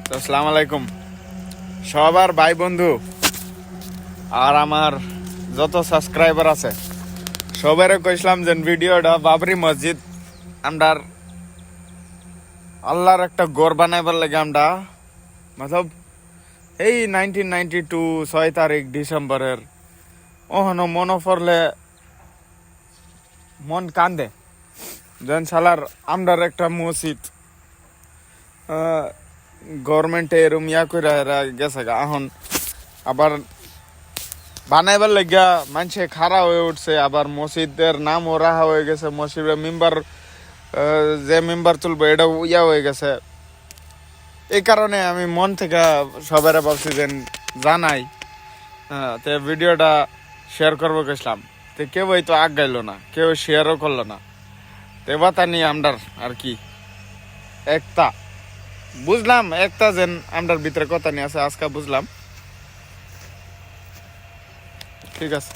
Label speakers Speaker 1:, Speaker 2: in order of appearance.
Speaker 1: তো আসসালামু আলাইকুম সবার ভাই বন্ধু আর আমার যত সাবস্ক্রাইবার আছে সবারে কইছিলাম যে ভিডিওটা বাবরি মসজিদ আমরার আল্লাহর একটা গড় বানাইবার লাগে আমরা মতলব এই 1992 6 তারিখ ডিসেম্বরের ওহনো মনে পড়লে মন কান্দে যেন সালার আমরার একটা মসজিদ গভর্নমেন্টে এরম ইয়া করে গেছে গা এখন আবার বানাইবার লাগিয়া মানুষে খাড়া হয়ে উঠছে আবার মসজিদের নামও রাহা হয়ে গেছে মসজিদের মেম্বার যে মেম্বার তুলবো এটা ইয়া হয়ে গেছে এই কারণে আমি মন থেকে সবাই ভাবছি যে জানাই তো ভিডিওটা শেয়ার করবো গেছিলাম তো কেউ তো আগ গাইলো না কেউ শেয়ারও করলো না তো বাতা নিয়ে আমরার আর কি একটা বুঝলাম একটা যেন আমরার ভিতরে কথা নিয়ে আছে আজকে বুঝলাম ঠিক আছে।